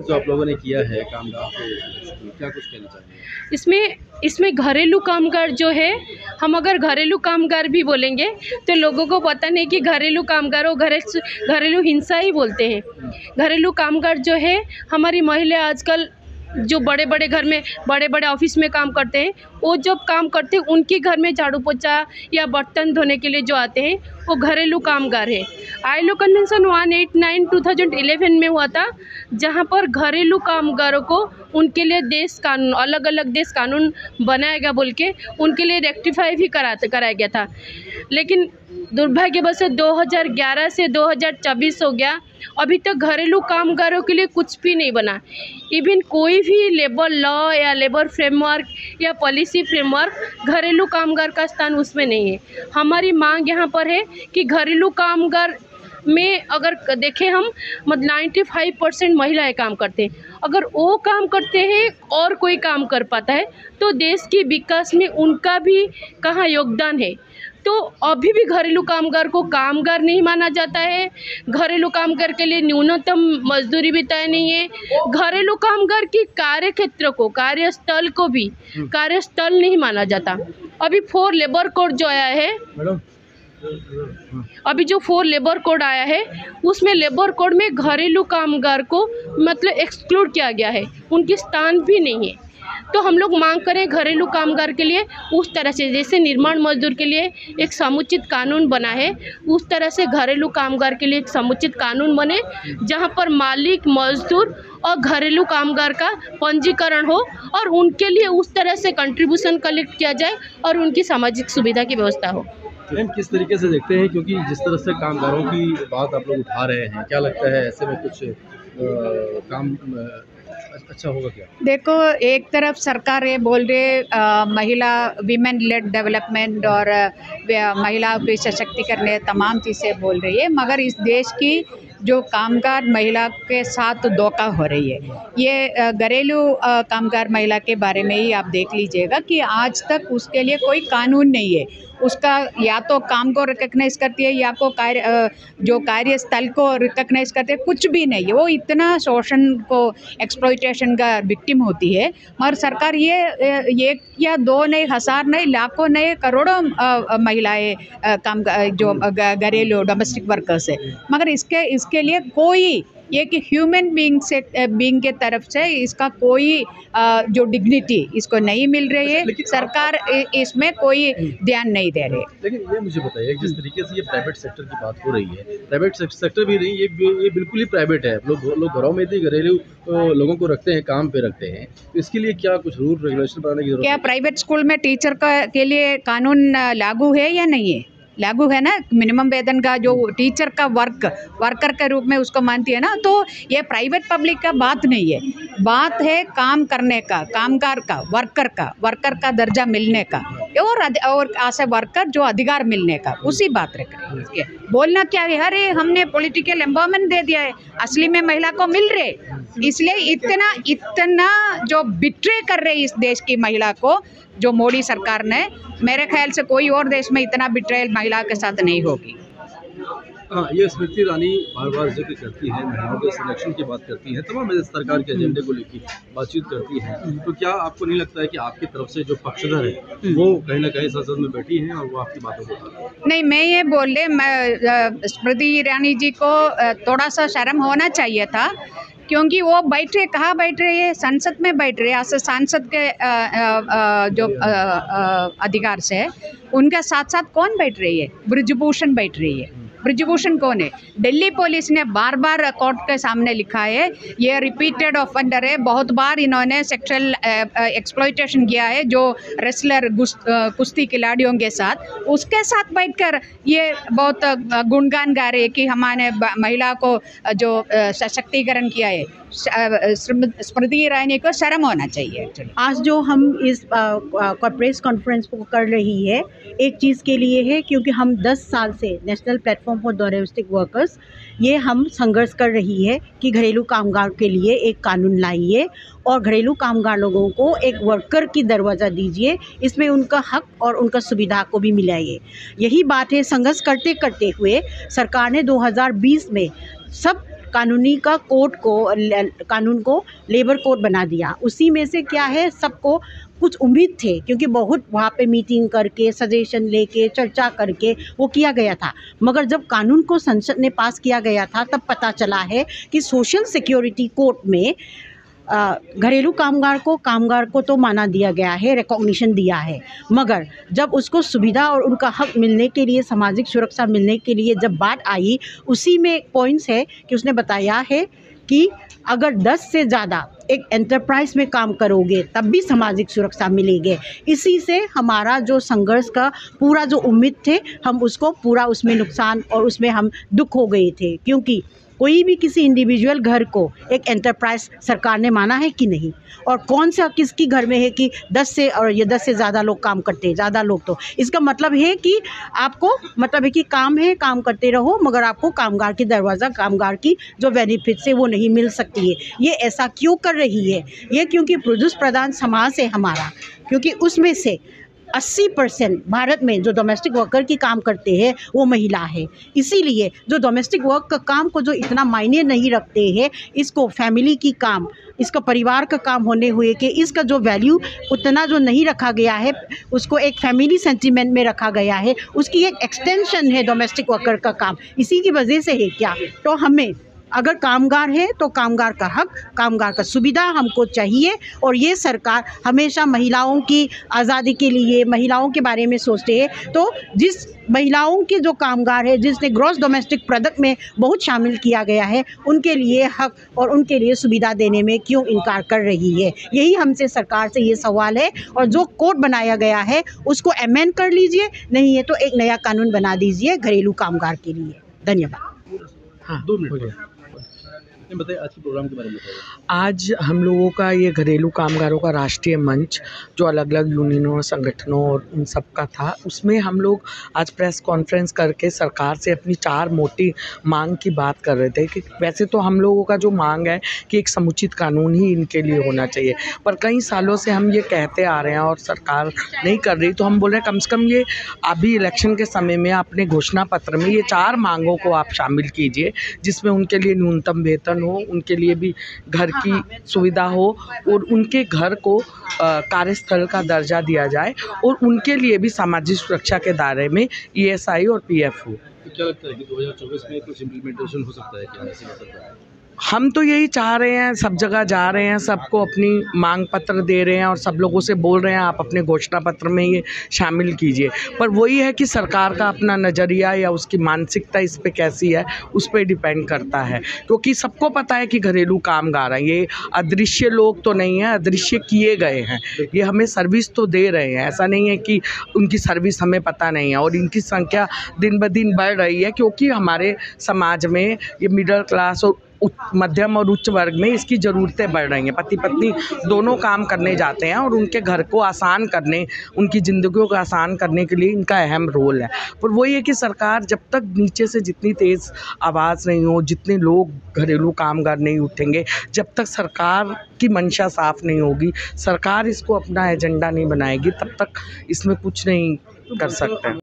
जो आप लोगों ने किया है कामगार को, क्या कुछ कहना चाहेंगे? इसमें घरेलू कामगार जो है, हम अगर घरेलू कामगार भी बोलेंगे तो लोगों को पता नहीं कि घरेलू कामगारों घरेलू हिंसा ही बोलते हैं। घरेलू कामगार जो है हमारी महिला आजकल जो बड़े बड़े घर में बड़े बड़े ऑफिस में काम करते हैं, वो जब काम करते हैं उनके घर में झाड़ू पोछा या बर्तन धोने के लिए जो आते हैं वो घरेलू कामगार है। आईएलओ कन्वेंशन 189 2011 में हुआ था, जहाँ पर घरेलू कामगारों को उनके लिए देश कानून, अलग अलग देश कानून बनाएगा बोल के उनके लिए रेक्टिफाई भी कराया गया था। लेकिन दुर्भाग्यवश 2011 से 2024 हो गया, अभी तक घरेलू कामगारों के लिए कुछ भी नहीं बना। इवन कोई भी लेबर लॉ या लेबर फ्रेमवर्क या पॉलिसी फ्रेमवर्क घरेलू कामगार का स्थान उसमें नहीं है। हमारी मांग यहाँ पर है कि घरेलू कामगार में अगर देखें हम, मतलब 95% महिलाएं काम करते हैं। अगर वो काम करते हैं और कोई काम कर पाता है तो देश के विकास में उनका भी कहाँ योगदान है। तो अभी भी घरेलू कामगार को कामगार नहीं माना जाता है। घरेलू कामगार के लिए न्यूनतम मजदूरी भी तय नहीं है। घरेलू कामगार की कार्यक्षेत्र को, कार्यस्थल को भी कार्यस्थल नहीं माना जाता। अभी 4 लेबर कोड जो आया है, अभी जो 4 लेबर कोड आया है उसमें लेबर कोड में घरेलू कामगार को मतलब एक्सक्लूड किया गया है, उनकी स्थान भी नहीं है। तो हम लोग मांग करें घरेलू कामगार के लिए उस तरह से, जैसे निर्माण मजदूर के लिए एक समुचित कानून बना है, उस तरह से घरेलू कामगार के लिए एक समुचित कानून बने, जहां पर मालिक, मजदूर और घरेलू कामगार का पंजीकरण हो और उनके लिए उस तरह से कंट्रीब्यूशन कलेक्ट किया जाए और उनकी सामाजिक सुविधा की व्यवस्था हो। मैम, किस तरीके से देखते हैं, क्योंकि जिस तरह से कामगारों की बात आप लोग उठा रहे हैं, क्या लगता है ऐसे में कुछ काम अच्छा होगा क्या? देखो, एक तरफ सरकार ये बोल रहे महिला वीमेन लेड डेवलपमेंट और महिला को सशक्तिकरण तमाम चीज़ें बोल रही है, मगर इस देश की जो कामगार महिला के साथ धोखा हो रही है। ये घरेलू कामगार महिला के बारे में ही आप देख लीजिएगा कि आज तक उसके लिए कोई कानून नहीं है। उसका या तो काम को रिकग्नाइज करती है या को जो कार्यस्थल को रिकग्नाइज करती है, कुछ भी नहीं है। वो इतना शोषण को, एक्सप्लॉइटेशन का विक्टिम होती है। मगर सरकार ये एक या दो नहीं, हजार नहीं, लाखों नहीं, करोड़ों महिलाएं काम जो घरेलू डोमेस्टिक वर्कर्स है, मगर इसके लिए कोई एक ह्यूमन बीइंग के तरफ से इसका कोई जो डिग्निटी इसको नहीं मिल रही है। सरकार इसमें कोई ध्यान नहीं दे रही। लेकिन ये मुझे बताइए, जिस तरीके से ये प्राइवेट सेक्टर की बात हो रही है, प्राइवेट सेक्टर भी नहीं, ये बिल्कुल ही प्राइवेट है। लोग घरों में भी घरेलू लोगों को रखते हैं, काम पे रखते हैं, तो इसके लिए क्या कुछ रूल रेगुलेशन बनाने की जरूरत है? क्या प्राइवेट स्कूल में टीचर के लिए कानून लागू है या नहीं है? लागू है ना। मिनिमम वेतन का जो टीचर का वर्कर के रूप में उसको मानती है ना। तो ये प्राइवेट पब्लिक का बात नहीं है, बात है काम करने का, कामगार का, वर्कर का दर्जा मिलने का और ऐसे वर्कर जो अधिकार मिलने का, उसी बात रख रहे हैं। बोलना क्या है, अरे हमने पॉलिटिकल एम्पावरमेंट दे दिया है, असली में महिला को मिल रहे, इसलिए इतना जो बिट्रे कर रहे इस देश की महिला को जो मोदी सरकार ने, मेरे ख्याल से कोई और देश में इतना बिट्रेयल महिला के साथ नहीं होगी। हाँ, ये स्मृति ईरानी बार जिक्र करती है, महिलाओं के संरक्षण की बात करती है, तमाम सरकार के एजेंडे को लेकर बातचीत करती है। तो क्या आपको नहीं लगता है कि आपकी तरफ से जो पक्षधर है वो कहीं ना कहीं संसद में बैठी हैं और वो आपकी बातों को नहीं, मैं ये बोल रहे, स्मृति ईरानी जी को थोड़ा सा शर्म होना चाहिए था, क्योंकि वो बैठ रहे, कहाँ बैठ रहे हैं? संसद में बैठ रहे हैं। सांसद के जो अधिकार से उनके साथ साथ कौन बैठ रही है? ब्रिजभूषण बैठ रही है। ब्रिजभूषण कौन है? दिल्ली पुलिस ने बार बार कोर्ट के सामने लिखा है, ये रिपीटेड ऑफेंडर है, बहुत बार इन्होंने सेक्सुअल एक्सप्लॉइटेशन किया है जो रेसलर कुश्ती खिलाड़ियों के साथ, उसके साथ बैठकर ये बहुत गुणगान गा रहे हैं कि हमारे महिला को जो सशक्तिकरण किया है। स्मृति ईरानी को शर्म होना चाहिए। आज जो हम इस प्रेस कॉन्फ्रेंस को कर रही है, एक चीज़ के लिए है, क्योंकि हम 10 साल से national platform for domestic workers ये हम संघर्ष कर रही है कि घरेलू कामगार के लिए एक कानून लाइए और घरेलू कामगार लोगों को एक वर्कर की दरवाज़ा दीजिए, इसमें उनका हक और उनका सुविधा को भी मिलाइए। यही बात है, संघर्ष करते करते हुए सरकार ने 2020 में सब कानूनी का कानून को लेबर कोड बना दिया। उसी में से क्या है, सबको कुछ उम्मीद थे, क्योंकि बहुत वहाँ पे मीटिंग करके सजेशन लेके चर्चा करके वो किया गया था। मगर जब कानून को संसद ने पास किया गया था तब पता चला है कि सोशल सिक्योरिटी कोड में घरेलू कामगार को तो माना दिया गया है, रिकॉग्निशन दिया है, मगर जब उसको सुविधा और उनका हक मिलने के लिए, सामाजिक सुरक्षा मिलने के लिए जब बात आई, उसी में एक पॉइंट्स है कि उसने बताया है कि अगर 10 से ज़्यादा एक एंटरप्राइज में काम करोगे तब भी सामाजिक सुरक्षा मिलेगी। इसी से हमारा जो संघर्ष का पूरा जो उम्मीद थे, हम उसको पूरा उसमें नुकसान और उसमें हम दुख हो गए थे, क्योंकि कोई भी किसी इंडिविजुअल घर को एक एंटरप्राइज सरकार ने माना है कि नहीं, और कौन सा किसकी घर में है कि 10 से ज़्यादा लोग काम करते हैं। ज़्यादा लोग तो इसका मतलब है कि आपको मतलब है कि काम करते रहो, मगर आपको कामगार की दरवाज़ा, कामगार की जो बेनिफिट्स है वो नहीं मिल सकती है। ये ऐसा क्यों कर रही है? ये क्योंकि पुरुष प्रधान समाज है हमारा, क्योंकि उसमें से 80% भारत में जो डोमेस्टिक वर्कर की काम करते हैं वो महिला है। इसीलिए जो डोमेस्टिक वर्क का काम को जो इतना मायने नहीं रखते हैं, इसको फैमिली की काम, इसका परिवार का काम होने हुए कि इसका जो वैल्यू उतना जो नहीं रखा गया है, उसको एक फैमिली सेंटिमेंट में रखा गया है, उसकी एक एक्सटेंशन है डोमेस्टिक वर्कर का काम। इसी की वजह से है क्या, तो हमें अगर कामगार है तो कामगार का हक, कामगार का सुविधा हमको चाहिए। और ये सरकार हमेशा महिलाओं की आज़ादी के लिए, महिलाओं के बारे में सोचते हैं। तो जिस महिलाओं के जो कामगार है, जिसने ग्रॉस डोमेस्टिक प्रोडक्ट में बहुत शामिल किया गया है, उनके लिए हक और उनके लिए सुविधा देने में क्यों इनकार कर रही है? यही हमसे सरकार से ये सवाल है। और जो कोड बनाया गया है उसको अमेंड कर लीजिए, नहीं है तो एक नया कानून बना दीजिए घरेलू कामगार के लिए। धन्यवाद। हाँ, 2 मिनट बताइए आज के प्रोग्राम के बारे में बताइए। आज हम लोगों का ये घरेलू कामगारों का राष्ट्रीय मंच, जो अलग अलग यूनियनों, संगठनों और उन सब का था, उसमें हम लोग आज प्रेस कॉन्फ्रेंस करके सरकार से अपनी 4 मोटी मांग की बात कर रहे थे। कि वैसे तो हम लोगों का जो मांग है कि एक समुचित कानून ही इनके लिए होना चाहिए, पर कई सालों से हम ये कहते आ रहे हैं और सरकार नहीं कर रही, तो हम बोल रहे हैं कम से कम ये अभी इलेक्शन के समय में अपने घोषणा पत्र में ये 4 मांगों को आप शामिल कीजिए, जिसमें उनके लिए न्यूनतम वेतन हो, उनके लिए भी घर की सुविधा हो, और उनके घर को कार्यस्थल का दर्जा दिया जाए, और उनके लिए भी सामाजिक सुरक्षा के दायरे में ESI और PF हो। तो क्या लगता है कि 2024 में कुछ इम्प्लीमेंटेशन हो सकता है क्या ऐसी सरकार? हम तो यही चाह रहे हैं, सब जगह जा रहे हैं, सबको अपनी मांग पत्र दे रहे हैं और सब लोगों से बोल रहे हैं आप अपने घोषणा पत्र में ये शामिल कीजिए। पर वही है कि सरकार का अपना नज़रिया या उसकी मानसिकता इस पे कैसी है, उस पर डिपेंड करता है। क्योंकि सबको पता है कि घरेलू कामगार हैं, ये अदृश्य लोग तो नहीं हैं, अदृश्य किए गए हैं। ये हमें सर्विस तो दे रहे हैं, ऐसा नहीं है कि उनकी सर्विस हमें पता नहीं है। और इनकी संख्या दिन ब दिन बढ़ रही है, क्योंकि हमारे समाज में ये मिडिल क्लास और मध्यम और उच्च वर्ग में इसकी ज़रूरतें बढ़ रही हैं। पति पत्नी दोनों काम करने जाते हैं और उनके घर को आसान करने, उनकी ज़िंदगियों को आसान करने के लिए इनका अहम रोल है। पर वही है कि सरकार जब तक नीचे से जितनी तेज़ आवाज़ नहीं हो, जितने लोग घरेलू कामगार नहीं उठेंगे, जब तक सरकार की मंशा साफ नहीं होगी, सरकार इसको अपना एजेंडा नहीं बनाएगी, तब तक इसमें कुछ नहीं कर सकते।